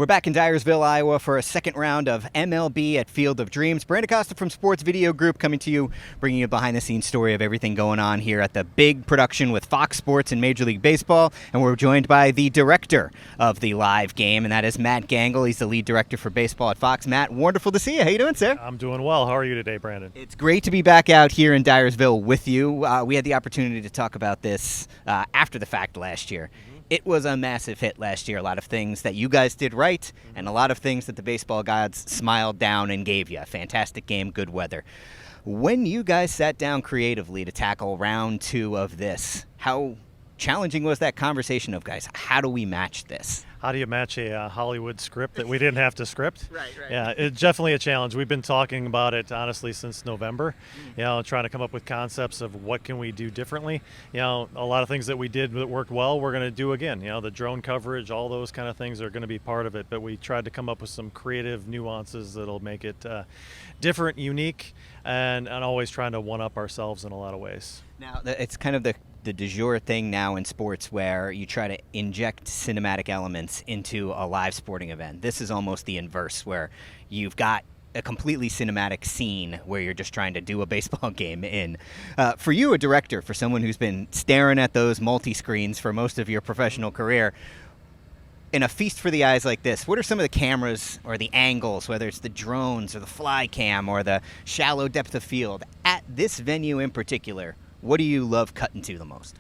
We're back in Dyersville, Iowa for a second round of MLB at Field of Dreams. Brandon Costa from Sports Video Group coming to you, bringing you a behind-the-scenes story of everything going on here at the big production with Fox Sports and Major League Baseball. And we're joined by the director of the live game, and that is Matt Gangl. He's the lead director for baseball at Fox. Matt, wonderful to see you. How you doing, sir? I'm doing well. How are you today, Brandon? It's great to be back out here in Dyersville with you. We had the opportunity to talk about this after the fact last year. It was a massive hit last year. A lot of things that you guys did right, and a lot of things that the baseball gods smiled down and gave you. A fantastic game, good weather. When you guys sat down creatively to tackle round 2 of this, how challenging was that conversation of, guys, how do we match this? How do you match a Hollywood script that we didn't have to script? Right. Yeah, it's definitely a challenge. We've been talking about it, honestly, since November, trying to come up with concepts of what can we do differently. A lot of things that we did that worked well, we're going to do again. The drone coverage, all those kind of things are going to be part of it, but we tried to come up with some creative nuances that'll make it different, unique, and always trying to one-up ourselves in a lot of ways. Now, it's kind of the du jour thing now in sports where you try to inject cinematic elements into a live sporting event. This is almost the inverse, where you've got a completely cinematic scene where you're just trying to do a baseball game in. For you, a director, for someone who's been staring at those multi-screens for most of your professional career, in a feast for the eyes like this, what are some of the cameras or the angles, whether it's the drones or the fly cam or the shallow depth of field, at this venue in particular? What do you love cutting to the most?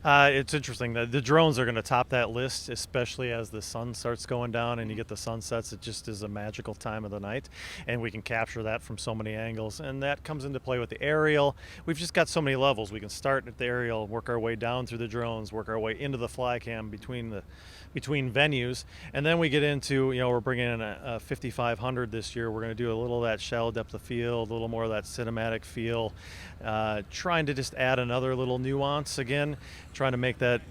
It's interesting. The drones are going to top that list, especially as the sun starts going down and you get the sunsets. It just is a magical time of the night, and we can capture that from so many angles. And that comes into play with the aerial. We've just got so many levels. We can start at the aerial, work our way down through the drones, work our way into the fly cam between venues, and then we get into, we're bringing in a 5500 this year. We're going to do a little of that shallow depth of field, a little more of that cinematic feel, trying to just add another little nuance again, trying to make that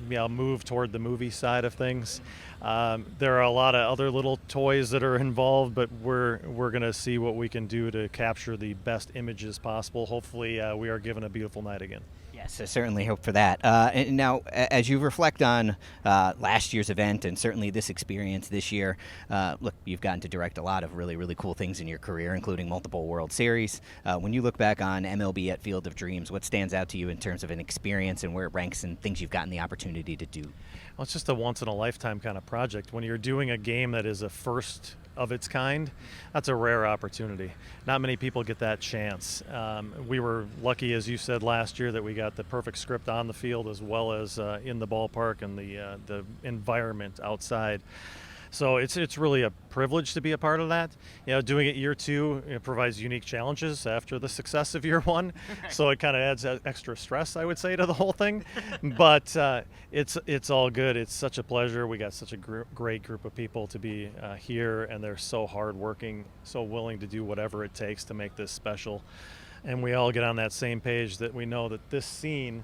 move toward the movie side of things. There are a lot of other little toys that are involved, but we're going to see what we can do to capture the best images possible. Hopefully we are given a beautiful night again. Yes, I certainly hope for that. And now, as you reflect on last year's event and certainly this experience this year, look, you've gotten to direct a lot of really, really cool things in your career, including multiple World Series. When you look back on MLB at Field of Dreams, what stands out to you in terms of an experience and where it ranks and things you've gotten the opportunity to do? Well, it's just a once-in-a-lifetime kind of project. When you're doing a game that is a first of its kind, that's a rare opportunity. Not many people get that chance. We were lucky, as you said last year, that we got the perfect script on the field as well as in the ballpark and the environment outside. So it's really a privilege to be a part of that. Doing it year 2 provides unique challenges after the success of year 1. So it kind of adds extra stress, I would say, to the whole thing. But it's all good. It's such a pleasure. We got such a great group of people to be here, and they're so hardworking, so willing to do whatever it takes to make this special. And we all get on that same page that we know that this scene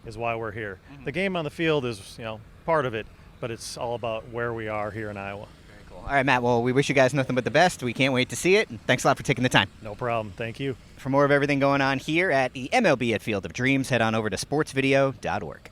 is why we're here. The game on the field is, part of it, but it's all about where we are here in Iowa. Very cool. All right, Matt, well, we wish you guys nothing but the best. We can't wait to see it. And thanks a lot for taking the time. No problem. Thank you. For more of everything going on here at the MLB at Field of Dreams, head on over to sportsvideo.org.